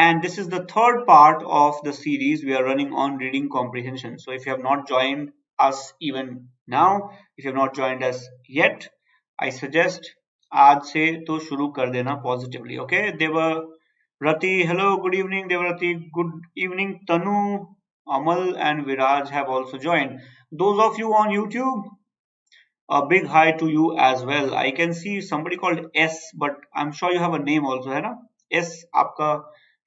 and this is the third part of the series we are running on reading comprehension. So if you have not joined us even now, if you have not joined us yet, I suggest आज से तो शुरू कर देना positively. Okay, Devarati, hello, good evening Devarati, good evening Tanu, Amal and Viraj have also joined. Those of you on YouTube, a big hi to you as well. I can see somebody called S, but I'm sure you have a name also, है ना? S आपका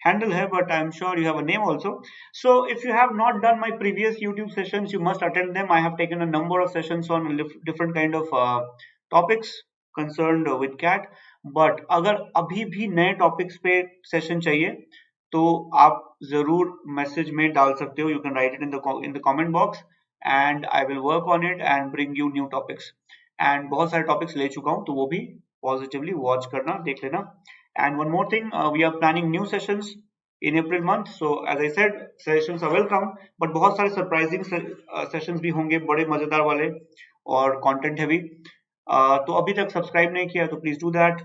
handle है, but I'm sure you have a name also. So if you have not done my previous YouTube sessions, you must attend them. I have taken a number of sessions on different kind of topics concerned with CAT. But अगर अभी भी नए topics पे session चाहिए, तो आप जरूर message में डाल सकते हो. You can write it in the comment box. And I will work on it and bring you new topics. And बहुत सारे topics ले चुका हूँ, तो वो भी positively watch करना, देख लेना. And one more thing, we are planning new sessions in April month. So as I said, sessions are welcome, but बहुत सारे surprising sessions भी होंगे, बड़े मजेदार वाले और content heavy. तो अभी तक subscribe नहीं किया तो please do that.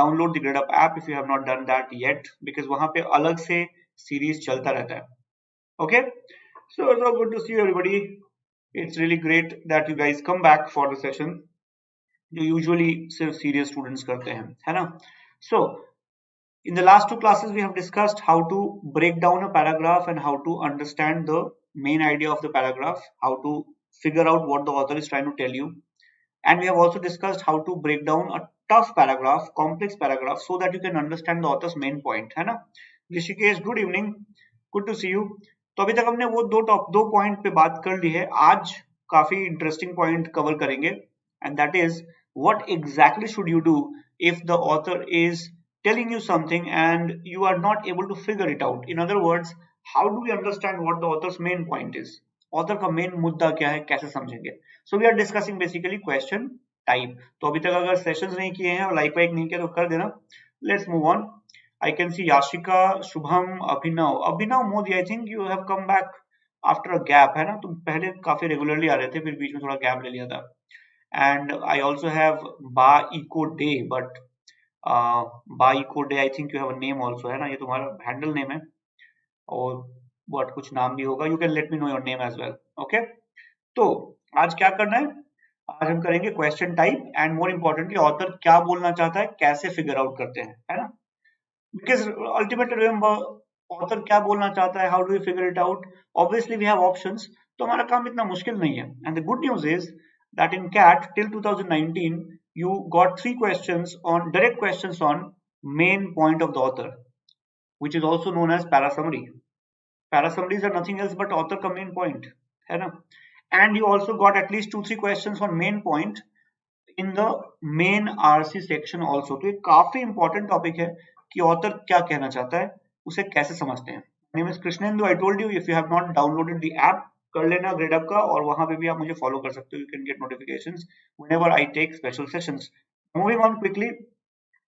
Download the Gradeup app if you have not done that yet, because वहाँ पे अलग से series चलता रहता है. Okay, so it's all good to see you everybody. It's really great that you guys come back for the session. You usually सिर्फ serious students करते हैं, है ना? So in the last two classes we have discussed how to break down a paragraph and how to understand the main idea of the paragraph, how to figure out what the author is trying to tell you, and we have also discussed how to break down a tough paragraph, complex paragraph, so that you can understand the author's main point, है ना? Rishikesh, good evening, good to see you. तो अभी तक हमने वो दो point पे बात कर ली है. आज काफी इंटरेस्टिंग पॉइंट कवर करेंगे, and that is what exactly should you do if the author is telling you something and you are not able to figure it out. In other words, how do we understand what the author's main point is. Author का main मुद्दा क्या है, कैसे समझेंगे. So we are discussing basically question type. तो अभी तक अगर सेशंस नहीं किए हैं और लाइक वाइक नहीं किया तो कर देना. Let's move on. I can see Yashika, Shubham, Abhinav Modi. I think you have come back after a gap, है ना? तुम पहले काफी रेगुलरली आ रहे थे, फिर बीच में थोड़ा गैप ले लिया था. And I also have Ba Eco Day, but Ba Eco Day, I think you have a name also, है ना? ये तुम्हारा हैंडल नेम है और what कुछ नाम भी होगा. You can let me know your name as well, okay? तो आज क्या करना है? आज हम करेंगे question type and more importantly author क्या बोलना चाहता है, कैसे फिगर आउट करते हैं, है ना? Because ultimately remember, author क्या बोलना चाहता है, how do we figure it out? Obviously we have options, तो हमारा काम इतना मुश्किल नहीं है. And the good news is that in CAT till 2019 you got 3 questions on direct questions on main point of the author, which is also known as parasummary. Parasummaries are nothing else but author का main point, है ना? And you also got at least 2-3 questions on main point in the main RC section also. तो ये काफी important topic है कि author क्या कहना चाहता है, उसे कैसे समझते हैं. Name is Krishnendu. I told you, if you have not downloaded the app, कर लेना ग्रेडअप का, और वहां पे भी आप मुझे फॉलो कर सकते हो. You can get notifications whenever I take special sessions. Moving on quickly.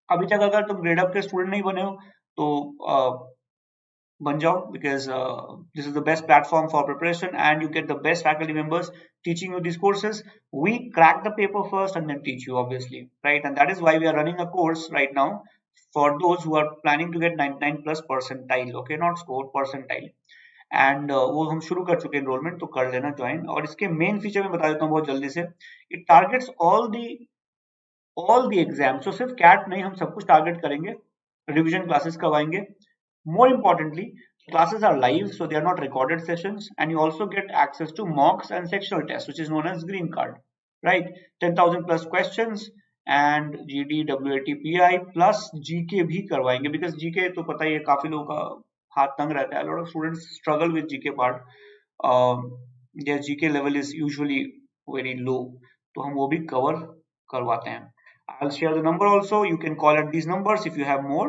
अभी तक अगर तुम ग्रेडअप के स्टूडेंट नहीं बने हो तो बन जाओ, because this is the best platform for preparation and you get the best faculty members teaching you these courses. We crack the paper first and then teach you, obviously, right? And that is why we are running a course right now for those who are planning to get 99 plus percentile, okay, not score, percentile. And वो हम शुरू कर चुके हैं enrollment, तो कर लेना join. और इसके main feature मैं बता देता हूँ बहुत जल्दी से. It targets all the exams. So सिर्फ CAT नहीं, हम सब कुछ target करेंगे. Revision classes करवाएंगे. More importantly, classes are live, so they are not recorded sessions, and you also get access to mocks and sectional tests, which is known as green card, right? 10,000 plus questions and GD, WAT, PI plus GK भी करवाएंगे, because GK तो पता ही है काफी लोगों का हाथ तंग रहता है. A lot of students struggle with GK part. Their GK level is usually very low, तो हम वो भी cover करवाते हैं. I'll share the number also. You can call at these numbers if you have more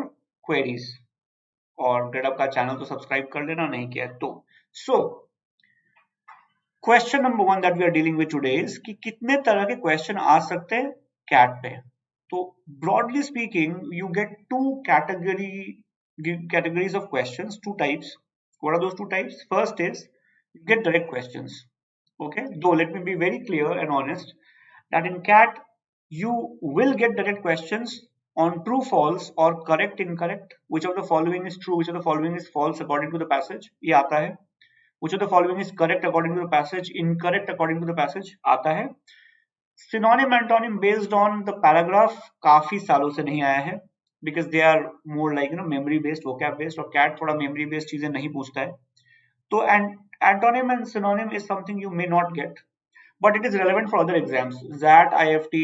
queries. और Gradeup का channel तो subscribe कर लेना, नहीं किया तो. So question number 1 that we are dealing with today is कि कितने तरह के क्वेश्चन आ सकते हैं कैट पे. तो broadly speaking you get 2 categories of questions, 2 types. What are those 2 types? First is you get direct questions, okay? Though let me be very clear and honest that in CAT you will get direct questions on true false or correct incorrect, which of the following is true, which of the following is false according to the passage, ये आता है. Which of the following is correct according to the passage, incorrect according to the passage, आता है. Synonym antonym based on the paragraph काफी सालों से नहीं आया है, because they are more like memory based, vocab based, और CAT थोड़ा memory based चीजें नहीं पूछता है. तो antonym and synonym is something you may not get, but it is relevant for other exams. ZAT, IFT,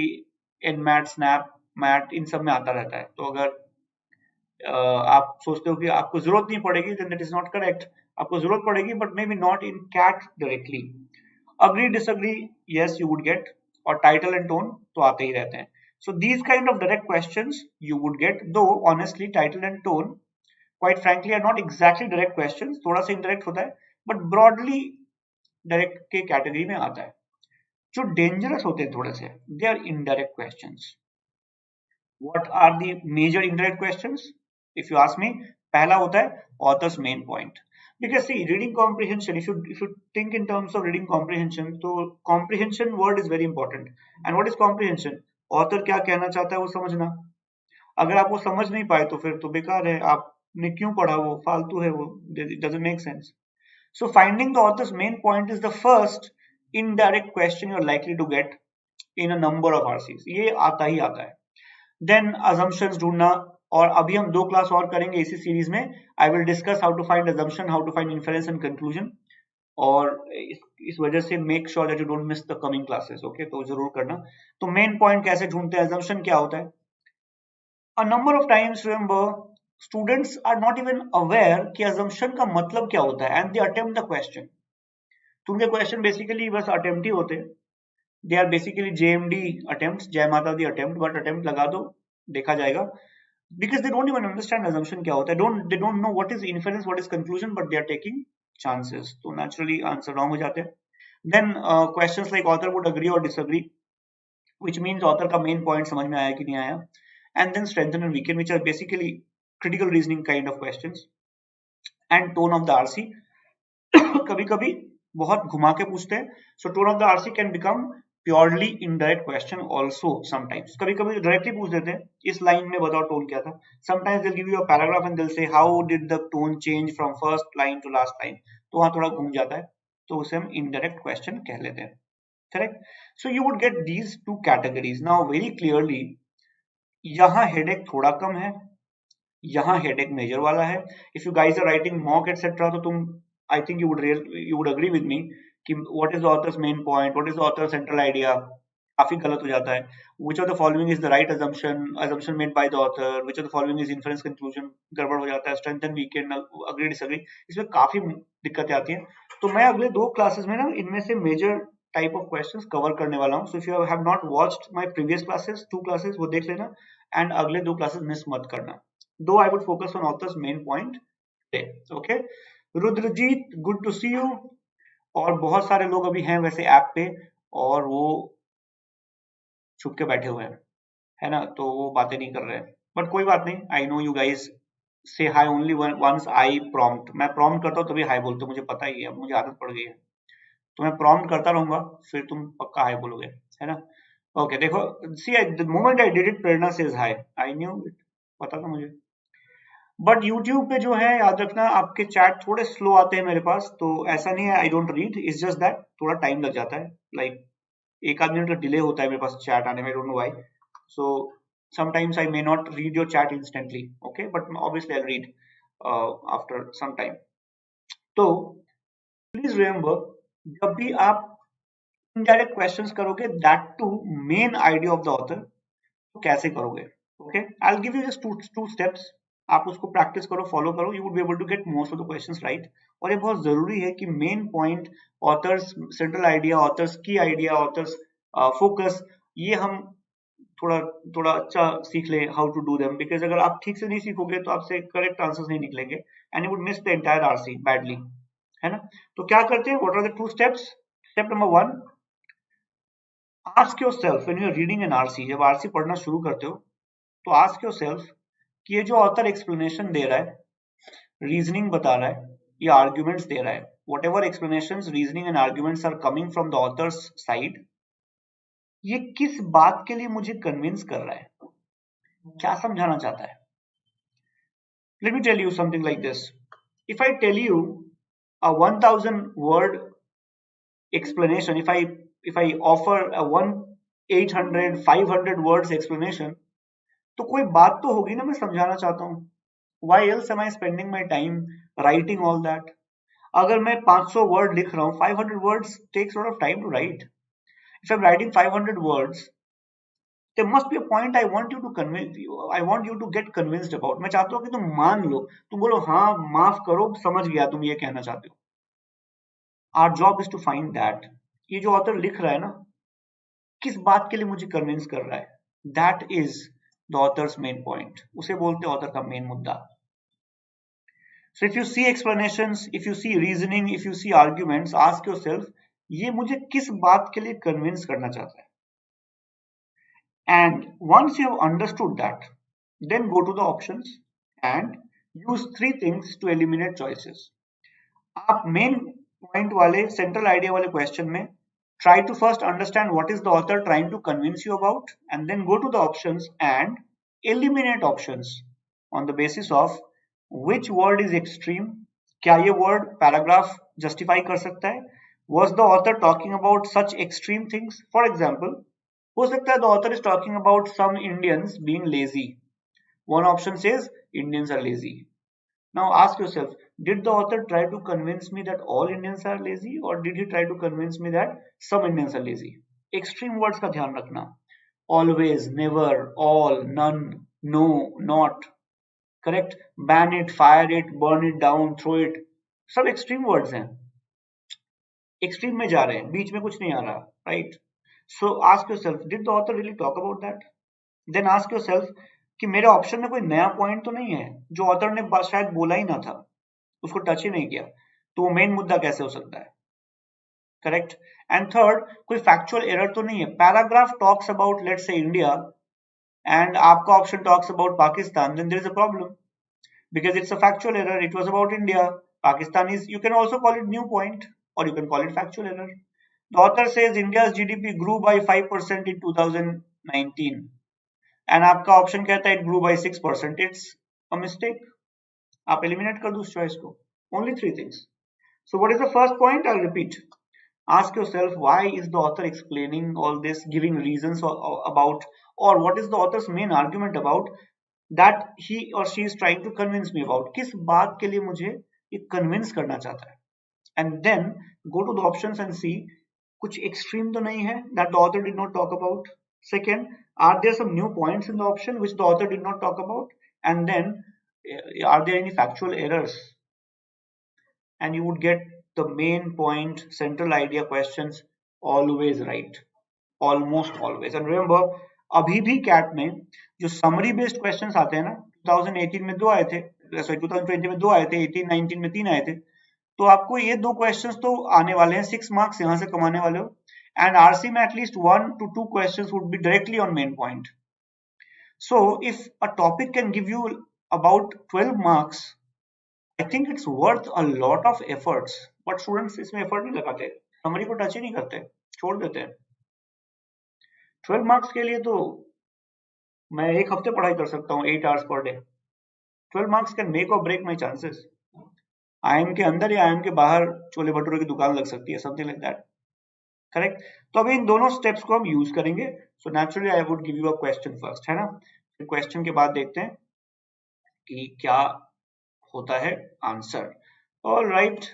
NMAT, SNAP, MAT, इन सब में आता रहता है. तो अगर आप सोचते हो कि आपको जरूरत नहीं पड़ेगी, then that is not correct. आपको जरूरत पड़ेगी, but maybe not in CAT directly. Agree, disagree, yes you would get, और title and tone तो आते ही रहते हैं. So these kind of direct questions you would get, though honestly title and tone quite frankly are not exactly direct questions, थोड़ा सा indirect होता है, but broadly direct के category में आता है. जो dangerous होते हैं थोड़े से, they are indirect questions. What are the major indirect questions? If you ask me, पहला होता है author's main point. Because see, reading comprehension, if you think in terms of reading comprehension, तो comprehension word is very important. And what is comprehension? Author क्या कहना चाहता है वो समझना. अगर आप वो समझ नहीं पाए तो फिर तो बेकार है, आपने क्यों पढ़ा, वो फालतू है, वो it doesn't make sense. So finding the author's main point is the first indirect question you are likely to get in a number of RCs. ये आता ही आता है. Then assumptions ढूंढना, और अभी हम 2 क्लास और करेंगे इसी सीरीज में. I will discuss how to find assumption, how to find inference and conclusion, और इस वजह से make sure that you don't miss the coming classes. Okay, तो जरूर करना. तो main point कैसे ढूंढते हैं, assumption क्या होता है. A number of times, remember, students are not even aware कि assumption का मतलब क्या होता है, and they attempt the question. तो उनके question basically बस attempt ही होते हैं. They are basically JMD attempts, जय माता दी attempt, but attempt लगा दो, देखा जाएगा. Because they don't even understand assumption क्या होता है. They don't know what is inference, what is conclusion, but they are taking chances. तो naturally answer wrong हो जाते हैं. Then questions like author would agree or disagree, which means author का main point समझ में आया कि नहीं आया. And then strengthen and weaken, which are basically critical reasoning kind of questions. And tone of the RC, कभी कभी बहुत घुमा के पूछते हैं. So tone of the RC can become purely indirect question also sometimes. कभी कभी directly पूछ देते हैं, इस लाइन में बताओ टोन क्या था. Sometimes they'll give you a paragraph and they'll say how did the tone change from first line to last line. तो वहां थोड़ा घूम जाता है, तो उसे हम indirect question कह लेते हैं. Correct? So you would get these two categories. Now very clearly, यहाँ headache थोड़ा कम है, यहाँ headache major वाला है. If you guys are writing mock etc, तो तुम I think you would agree with me कि what is the author's main point, what is the author's central idea, काफी गलत हो जाता है. Which of the following is the right assumption made by the author, which of the following is inference conclusion, गड़बड़ हो जाता है. strength and weaken, agree disagree, इसमें काफी दिक्कतें आती हैं. तो मैं अगले 2 क्लासेस में ना इनमें से major type of questions cover करने वाला हूँ. So if you have not watched my previous classes, 2 classes, वो देख लेना, एंड अगले 2 क्लासेस मिस मत करना. Though I would focus on author's main point. Okay, Rudrajit, good to see you. और बहुत सारे लोग अभी हैं वैसे ऐप पे, और वो छुप के बैठे हुए हैं, है ना, तो वो बातें नहीं कर रहे हैं. बट कोई बात नहीं, आई नो यू गाइज से hi only once I prompt. मैं प्रॉम्प्ट करता हूँ तभी हाई बोलते हो, मुझे पता ही है, मुझे आदत पड़ गई है. तो मैं प्रॉम्प्ट करता रहूंगा, फिर तुम पक्का हाई बोलोगे, है ना. ओके, देखो, see the moment I did it, Prerna says high. I knew it, पता था मुझे. बट यूट्यूब पे जो है, याद रखना, आपके चैट थोड़े स्लो आते हैं मेरे पास. तो ऐसा नहीं है I don't read, it's just that थोड़ा टाइम लग जाता है. लाइक 1 आध मिनट का डिले होता है मेरे पास चैट आने में, I don't know why. So sometimes I may not read your chat instantly, okay, but obviously I'll read after some time. तो please remember, जब भी आप indirect questions करोगे, that too main idea of the author, तो कैसे करोगे. okay, I'll give you just two steps. आप उसको प्रैक्टिस करो, फॉलो करो, you would be able to get most of the questions right. और ये बहुत जरूरी है कि main point, author's central idea, author's की आइडिया, ऑथर्स फोकस, ये हम थोड़ा अच्छा सीख ले how to do them. Because अगर आप ठीक से नहीं सीखोगे तो आपसे करेक्ट आंसर्स नहीं निकलेंगे, and you would miss the entire RC badly, है ना. तो क्या करते हैं, what are the 2 steps. Step number 1, ask yourself when you are reading an RC. जब आरसी पढ़ना शुरू करते हो तो आस्क योरसेल्फ कि ये जो ऑथर एक्सप्लेनेशन दे रहा है, रीजनिंग बता रहा है, ये आर्ग्यूमेंट्स दे रहा है, whatever explanations, reasoning and arguments are coming from the author's side, ये किस बात के लिए मुझे कन्विंस कर रहा है. क्या समझाना चाहता है? Let me tell you something like this. If I tell you a 1000 word explanation, if I offer a 800 500 words explanation, तो कोई बात तो होगी ना मैं समझाना चाहता हूँ. Why else am I spending my time writing all that? अगर मैं 500 वर्ड लिख रहा हूँ, 500 words takes a lot of time to write. If I'm writing 500 words, there must be a point I want you to convince you. I want you to get convinced about. मैं चाहता हूँ कि तुम मान लो, तुम बोलो हाँ माफ करो, समझ गया तुम ये कहना चाहते हो. Our job is to find that. ये जो ऑथर लिख रहा है ना, किस बात के लिए मुझे कन्विंस कर रहा है, that is the author's main point. उसे बोलते हैं ऑथर का मेन मुद्दा. So if you see explanations, if you see reasoning, if you see arguments, ask yourself, ये मुझे किस बात के लिए कन्विंस करना चाहता है. And once you have understood that, then go to the options and use three things to eliminate choices. आप मेन पॉइंट वाले सेंट्रल आइडिया वाले क्वेश्चन में try to first understand what is the author trying to convince you about, and then go to the options and eliminate options on the basis of which word is extreme. क्या ये word paragraph justify कर सकता है? Was the author talking about such extreme things? For example, हो सकता है the author is talking about some Indians being lazy. One option says Indians are lazy. Now ask yourself, did the author try to convince me that all Indians are lazy, or did he try to convince me that some Indians are lazy? Extreme words का ध्यान रखना. Always, never, all, none, no, not. Correct? Ban it, fire it, burn it down, throw it. सब extreme words हैं. Extreme में जा रहे हैं, बीच में कुछ नहीं आ रहा. Right? So ask yourself, did the author really talk about that? Then ask yourself कि मेरे ऑप्शन में कोई नया पॉइंट तो नहीं है जो ऑथर ने शायद बोला ही ना था, उसको टच ही नहीं किया, तो वो मेन मुद्दा कैसे हो सकता है. करेक्ट. एंड थर्ड, कोई फैक्चुअल एरर तो नहीं है. Paragraph talks about let's say India and आपका option talks about Pakistan, then there is a problem because it's a factual error. It was about India. Pakistan is, you can also call it new point, or you can call it factual error. The author says India's GDP grew by 5% in 2019. And आपका option कहता है it grew by 6%. It's a mistake. आप eliminate कर दो उस choice को. Only three things. So what is the first point? I repeat. Ask yourself, why is the author explaining all this, giving reasons about, or what is the author's main argument about that he or she is trying to convince me about. किस बात के लिए मुझे ये convince करना चाहता है. And then go to the options and see कुछ extreme तो नहीं है that the author did not talk about. Second, are there some new points in the option which the author did not talk about? And then, are there any factual errors? And you would get the main point, central idea questions always right. Almost always. And remember, अभी भी cat में जो summary based questions आते हैं ना, 2018 में 2 आए थे, सॉरी 2020 में 2 आए थे, 18-19 में 3 आए थे, तो आपको ये 2 क्वेश्चंस तो आने वाले हैं, 6 मार्क्स यहाँ से कमाने वाले हो. And RC में at least 1 to 2 questions would be directly on main point. So if a topic can give you about 12 marks, I think it's worth a lot of efforts. But students इसमें effort नहीं लगाते, summary को touch ही नहीं करते, छोड़ देते हैं. 12 marks के लिए तो मैं एक हफ्ते पढ़ाई कर सकता हूँ, 8 hours per day. 12 marks can make or break my chances. IIM के अंदर या IIM के बाहर छोले भटूरे की दुकान लग सकती है, something like that. करेक्ट. तो अभी इन दोनों स्टेप्स को हम यूज करेंगे. So naturally I would give you a question first, है ना. फिर क्वेश्चन के बाद देखते हैं कि क्या होता है answer. Alright,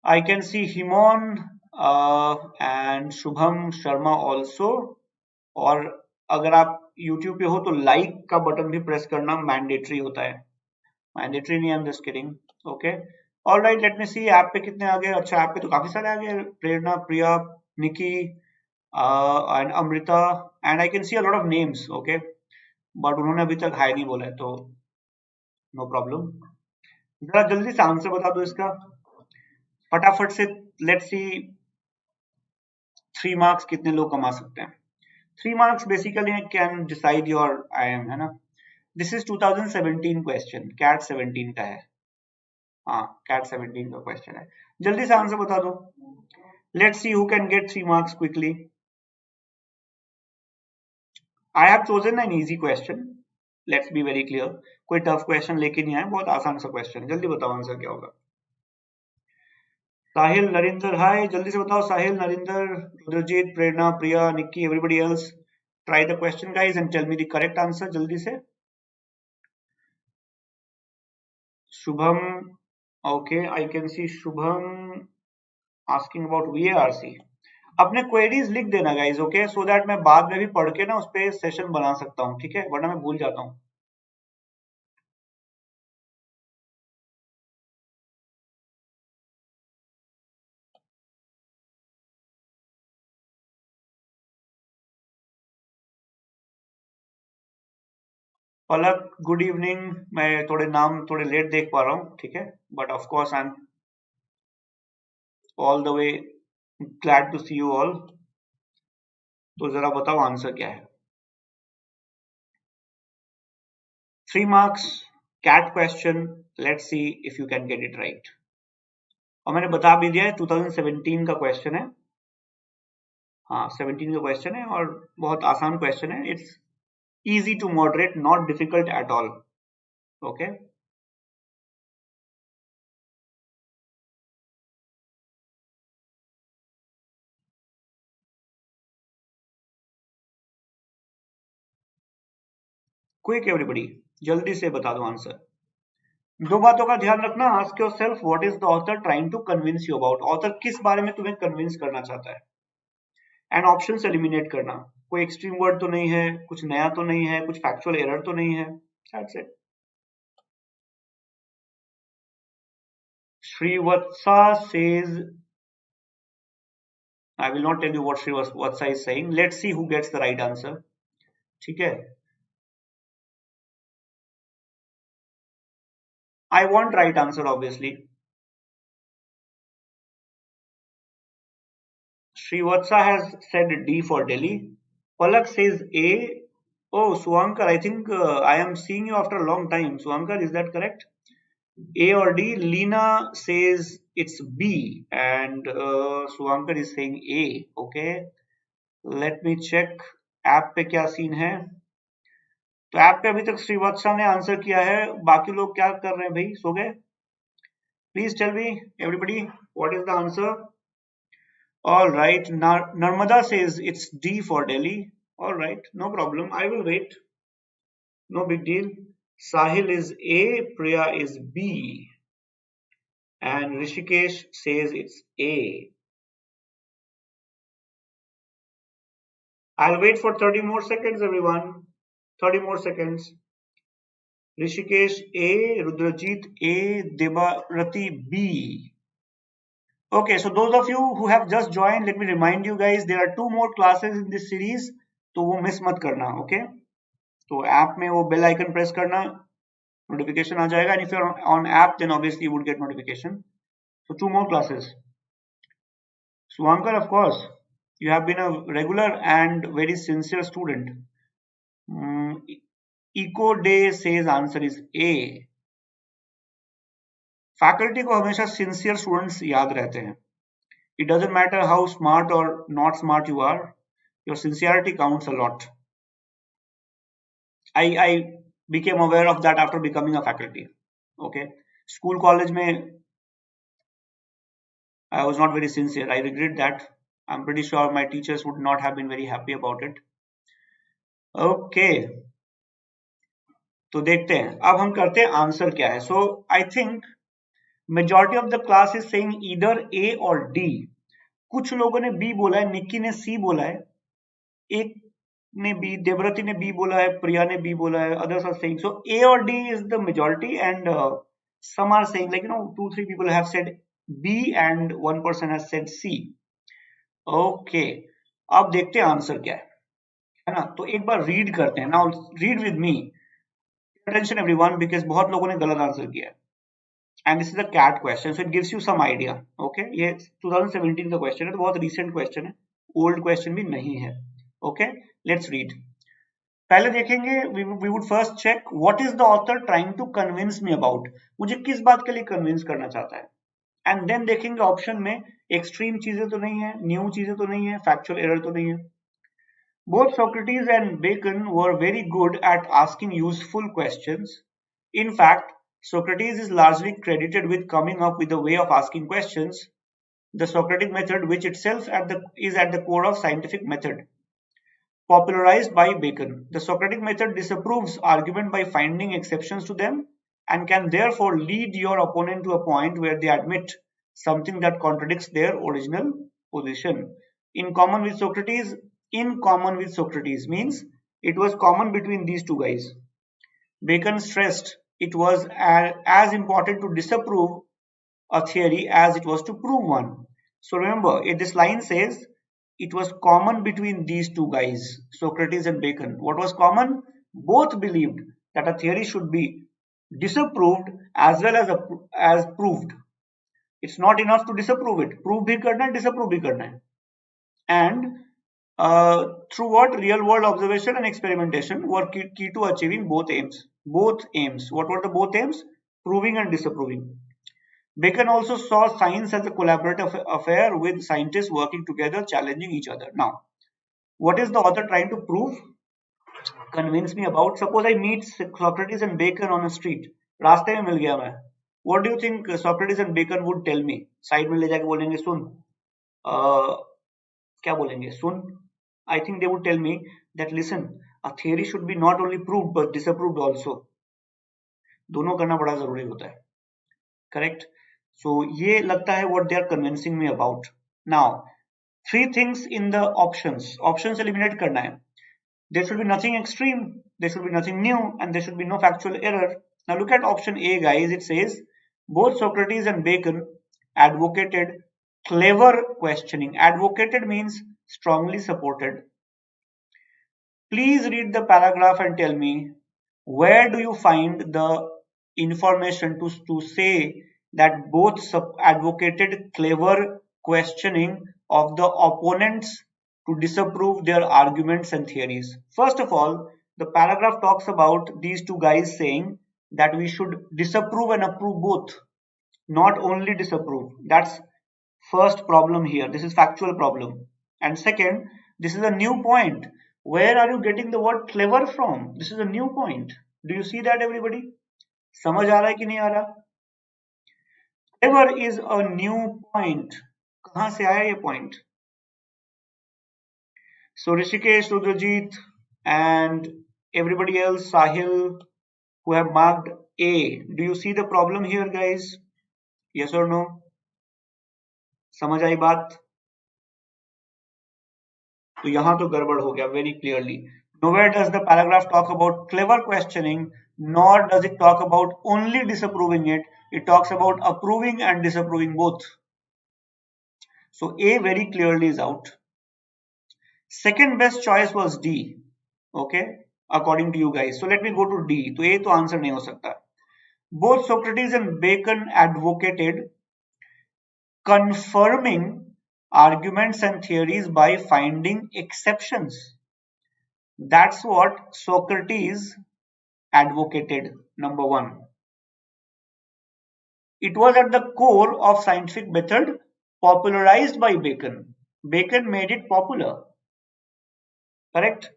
I can see Himon and Shubham Sharma also. और अगर आप यूट्यूब पे हो तो लाइक का बटन भी प्रेस करना मैंडेटरी होता है. मैंडेटरी नहीं, I am just kidding. Okay. Alright, let me see app पे कितने आ गए. अच्छा, ऐप पे तो काफी सारे आ गए. Prerna, Priya, Nikki and Amrita, and I can see a lot of names. Okay, but उन्होंने अभी तक हाई नहीं बोला है, तो नो प्रॉब्लम. जरा जल्दी से आंसर बता दो इसका फटाफट से. लेट्स सी 3 मार्क्स कितने लोग कमा सकते हैं. 3 marks basically can decide your IIM, है ना. दिस इज 2017 क्वेश्चन, कैट 17 का है. हाँ, कैट 17 का क्वेश्चन है. जल्दी से आंसर बता दो. Let's see who can get 3 marks quickly. I have chosen an easy question, let's be very clear. कोई टफ क्वेश्चन लेके नहीं आया, बहुत आसान सा क्वेश्चन। जल्दी बताओ आंसर क्या होगा। साहिल, नरिंदर, हाय, जल्दी से बताओ। Sahil, Narinder, Rudrajit, Prerna, Priya, Nikki, everybody else, try the question guys and tell me the correct answer जल्दी से। Shubham, okay, I can see Shubham asking about VARC। अपने क्वेरीज लिख देना गाइज, ओके, सो दैट मैं बाद में भी पढ़ के ना उस पर सेशन बना सकता हूँ, ठीक है, वरना मैं भूल जाता हूँ। पलक, गुड इवनिंग। मैं थोड़े नाम थोड़े लेट देख पा रहा हूँ, ठीक है, but of course I am all the way glad to see you all. तो जरा बताओ आंसर क्या है। 3 marks, CAT question, let's see if you can get it right. और मैंने बता भी दिया है 2017 का क्वेश्चन है। हाँ, 17 का क्वेश्चन है और बहुत आसान क्वेश्चन है। It's easy to moderate, not difficult at all. Okay. Quick everybody, जल्दी से बता दो आंसर। दो बातों का ध्यान रखना। Ask yourself what is the author trying to convince you about. Author किस बारे में तुम्हें कन्विंस करना चाहता है। एंड ऑप्शंस एलिमिनेट करना। कोई एक्सट्रीम वर्ड तो नहीं है, कुछ नया तो नहीं है, कुछ फैक्चुअल एरर तो नहीं है। That's it. Srivatsa says, I will not tell you what Srivatsa is saying. Let's see who gets the right answer. ठीक है। I want right answer obviously. Srivatsa has said D for Delhi. Palak says A. Oh, Suankar, I think I am seeing you after a long time. Suankar, is that correct? A or D? Leena says it's B, and Suankar is saying A. Okay, let me check. App पे क्या scene है। तो app पे अभी तक श्रीवत्सा ने answer किया है, बाकी लोग क्या कर रहे हैं भाई, सो गए। Please tell me everybody what is the answer. All right, Narmada says it's D for Delhi. All right, no problem. I will wait. No big deal. Sahil is A, Priya is B, and Rishikesh says it's A. I'll wait for 30 more seconds, everyone. 30 more seconds. Rishikesh A, Rudrajit A, Debarati B. Okay, so those of you who have just joined, let me remind you guys, there are 2 more classes in this series, तो वो miss मत करना, okay? तो app में वो bell icon press करना, notification आ जाएगा, and if you're on app then obviously you would get notification. So 2 more classes. Suankar, of course, you have been a regular and very sincere student. Eco Day says answer is A. Faculty को हमेशा sincere students याद रहते हैं। It doesn't matter how smart or not smart you are, your sincerity counts a lot. I became aware of that after becoming a faculty. Okay, school college में I was not very sincere. I regret that. I'm pretty sure my teachers would not have been very happy about it. Okay, तो देखते हैं अब हम करते हैं answer क्या है। So I think majority of the class is saying either A or D. कुछ लोगों ने B बोला है, निक्की ने C बोला है, एक ने B, देवरती ने B बोला है, प्रिया ने B बोला है, others are saying so A or D is the majority, and some are saying, like, 2-3 people have said B and one person has said C. Okay, अब देखते हैं आंसर क्या है ना। तो एक बार रीड करते हैं। Now read with me, attention everyone, because बहुत लोगों ने गलत आंसर किया है, and this is a CAT question, so it gives you some idea. Okay, ये 2017 का क्वेश्चन है, तो बहुत रिसेंट क्वेश्चन है, ओल्ड क्वेश्चन भी नहीं है। Okay, let's read. पहले देखेंगे, we would first check what is the author trying to convince me about, मुझे किस बात के लिए कन्विंस करना चाहता है। एंड देन देखेंगे ऑप्शन में एक्सट्रीम चीजें तो नहीं है, न्यू चीजें तो नहीं है, फैक्चुअल एरर तो नहीं है। Both Socrates and Bacon were very good at asking useful questions. In fact, Socrates is largely credited with coming up with a way of asking questions, the Socratic method, which itself is at the core of scientific method, popularized by Bacon. The Socratic method disapproves argument by finding exceptions to them and can therefore lead your opponent to a point where they admit something that contradicts their original position. In common with Socrates, in common with Socrates means it was common between these two guys. Bacon stressed it was as important to disapprove a theory as it was to prove one. So remember, this line says it was common between these two guys, Socrates and Bacon. What was common? Both believed that a theory should be disapproved as well as proved. It's not enough to disapprove it. Prove bhi karna hai, disapprove bhi karna hai. And through what real world observation and experimentation were key to achieving both aims. Both aims. What were the both aims? Proving and disapproving. Bacon also saw science as a collaborative affair with scientists working together, challenging each other. Now, what is the author trying to prove? Convince me about. Suppose I meet Socrates and Bacon on a street. रास्ते में मिल गया मैं. What do you think Socrates and Bacon would tell me? Side में ले जाके बोलेंगे सुन. क्या बोलेंगे? सुन. I think they would tell me that listen, a theory should be not only proved but disapproved also. दोनों करना बड़ा जरूरी होता है. Correct? So ये लगता है what they are convincing me about. Now, 3 things in the options. Options eliminate करना है. There should be nothing extreme, there should be nothing new, and there should be no factual error. Now look at option A, guys. It says both Socrates and Bacon advocated clever questioning. Advocated means strongly supported. Please read the paragraph and tell me where do you find the information to say that both advocated clever questioning of the opponents to disapprove their arguments and theories. First of all, the paragraph talks about these two guys saying that we should disapprove and approve both, not only disapprove. That's first problem here. This is factual problem. And second, this is a new point. Where are you getting the word clever from? This is a new point. Do you see that, everybody? समझ आ रहा है कि नहीं आ रहा? Clever is a new point. कहाँ से आया ये point? So Rishikesh, Rudrajit, and everybody else, Sahil, who have marked A. Do you see the problem here, guys? Yes or no? समझ आई बात? तो यहाँ तो गड़बड़ हो गया very clearly. Nowhere does the paragraph talk about clever questioning, nor does it talk about only disapproving it. It talks about approving and disapproving both. So A very clearly is out. Second best choice was D. Okay, according to you guys. So let me go to D. तो A तो answer नहीं हो सकता. Both Socrates and Bacon advocated confirming arguments and theories by finding exceptions. That's what Socrates advocated, number one. It was at the core of scientific method popularized by Bacon. Bacon made it popular. Correct?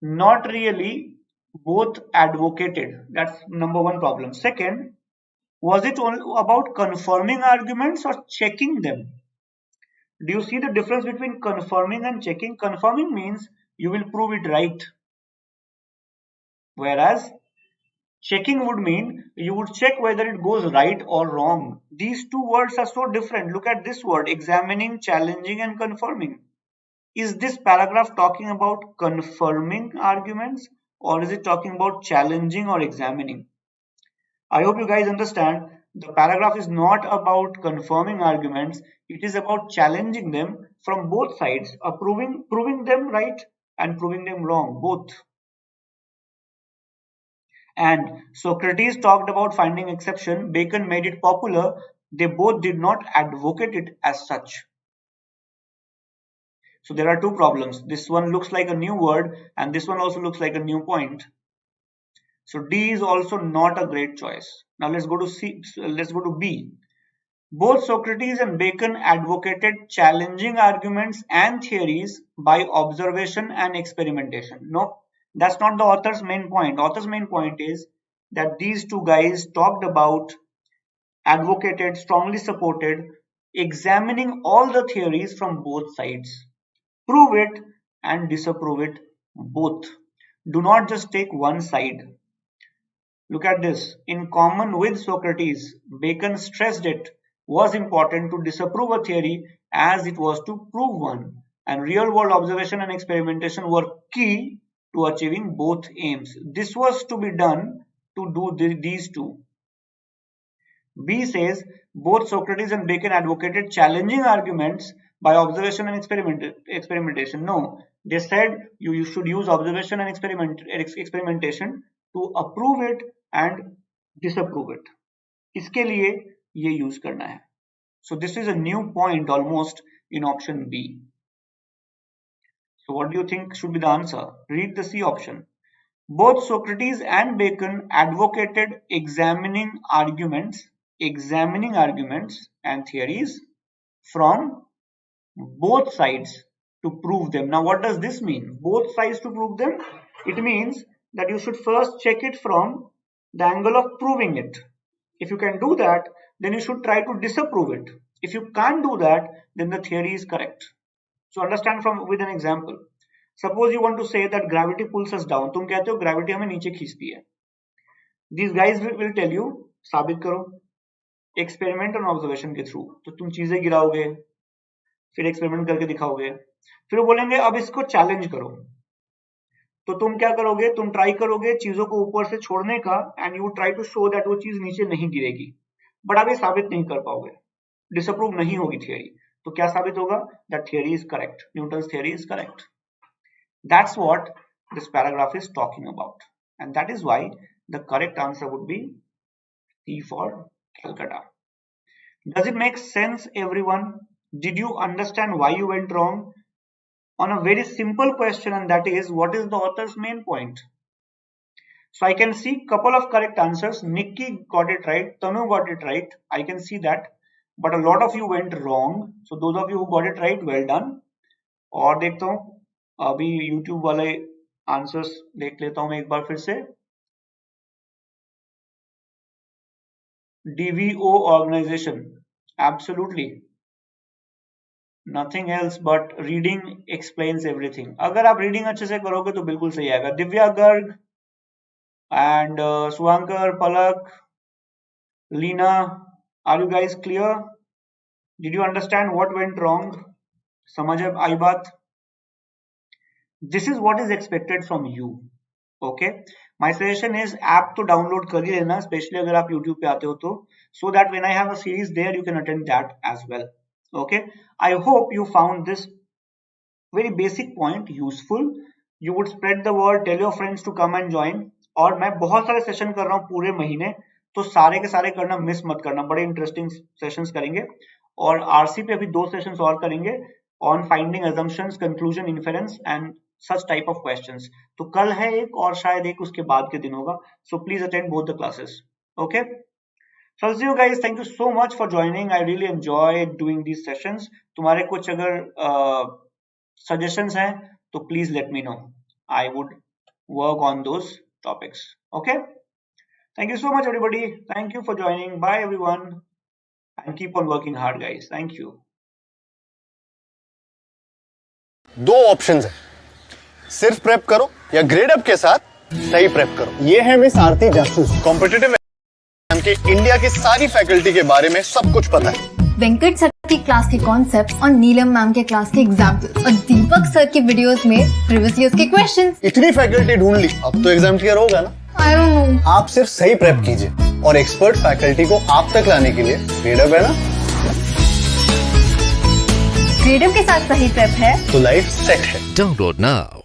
Not really both advocated. That's number one problem. Second, was it only about confirming arguments or checking them? Do you see the difference between confirming and checking? Confirming means you will prove it right. Whereas checking would mean you would check whether it goes right or wrong. These two words are so different. Look at this word, examining, challenging, and confirming. Is this paragraph talking about confirming arguments or is it talking about challenging or examining? I hope you guys understand. The paragraph is not about confirming arguments. It is about challenging them from both sides, proving them right and proving them wrong, both. And Socrates talked about finding exception. Bacon made it popular. They both did not advocate it as such. So there are two problems. This one looks like a new word and this one also looks like a new point. So D is also not a great choice. Now let's go to C. Let's go to B. Both Socrates and Bacon advocated challenging arguments and theories by observation and experimentation. No, that's not the author's main point. Author's main point is that these two guys talked about, advocated, strongly supported examining all the theories from both sides. Prove it and disapprove it both. Do not just take one side. Look at this. In common with Socrates, Bacon stressed it was important to disapprove a theory as it was to prove one, and real-world observation and experimentation were key to achieving both aims. This was to be done to do these two. B says both Socrates and Bacon advocated challenging arguments by observation and experimentation. No, they said you should use observation and experimentation to approve it and disapprove it. इसके लिए ये use करना है. So this is a new point almost in option B. So what do you think should be the answer? Read the C option. Both Socrates and Bacon advocated examining arguments and theories from both sides to prove them. Now what does this mean? Both sides to prove them? It means that you should first check it from the angle of proving it. If you can do that, then you should try to disapprove it. If you can't do that, then the theory is correct. So understand with an example. Suppose you want to say that gravity pulls us down. तुम कहते हो gravity हमें नीचे खींचती है. These guys will tell you, साबित करो. Experiment and observation के through. तो तुम चीजें गिराओगे, फिर एक्सपेरिमेंट करके दिखाओगे, फिर वो बोलेंगे अब इसको चैलेंज करो. तो तुम क्या करोगे? तुम ट्राई करोगे चीजों को ऊपर से छोड़ने का, and you try to show that वो चीज नीचे नहीं गिरेगी, बट आप ये साबित नहीं कर पाओगे, डिसअप्रूव नहीं होगी थियरी. तो क्या साबित होगा? That theory is correct, Newton's theory is correct. That's what this paragraph is talking about, and that is why the correct answer would be C for Calcutta. Does it make sense, everyone? Did you understand why you went wrong? On a very simple question, and that is, what is the author's main point? So I can see couple of correct answers. Nikki got it right, Tanu got it right, I can see that, but a lot of you went wrong. So those of you who got it right, well done. और देखता हूँ अभी YouTube वाले answers देख लेता हूँ मैं एक बार फिर से. DVO organization, absolutely nothing else but reading explains everything. अगर आप रीडिंग अच्छे से करोगे तो बिल्कुल सही आएगा. Divya Garg and Suvankar, Palak, Leena, are you guys clear? Did you understand what went wrong? समझ आई बात? This is what is expected from you. Okay, my suggestion is app तो डाउनलोड कर ही लेना, स्पेशली अगर आप YouTube पे आते हो तो, so that when I have a series there you can attend that as well. Okay, I hope you found this very basic point useful. You would spread the word, tell your friends to come and join. और मैं बहुत सारे session कर रहा हूँ पूरे महीने, तो सारे के सारे करना मिस मत करना, बड़े इंटरेस्टिंग सेशंस करेंगे. और आरसी पे अभी 2 सेशंस और करेंगे on finding assumptions, conclusion, inference and such type of questions. तो कल है एक और शायद एक उसके बाद के दिन होगा. So please attend both the classes. Okay. So I'll see you guys. Thank you so much for joining. I really enjoyed doing these sessions. तुम्हारे कुछ अगर suggestions हैं तो please let me know. I would work on those topics. Okay. Thank you so much everybody. Thank you for joining. Bye everyone. And keep on working hard guys. Thank you. 2 options है, सिर्फ prep करो या Gradeup के साथ सही prep करो. ये है मिस आरती जासूस. कॉम्पिटिटिव एग्जाम के इंडिया की सारी फैकल्टी के बारे में सब कुछ पता है. वेंकट सर की क्लास के कॉन्सेप्ट्स और नीलम मैम के क्लास के एग्जाम्पल्स और दीपक सर की वीडियोस में प्रीवियस ईयर्स के क्वेश्चंस. इतनी फैकल्टी ढूंढ ली, अब तो एग्जाम क्लियर होगा ना. I don't know. आप सिर्फ सही प्रेप कीजिए और एक्सपर्ट फैकल्टी को आप तक लाने के लिए ग्रेडअप है ना. ग्रेडअप के साथ सही प्रेप है तो लाइफ सेट है. Download now.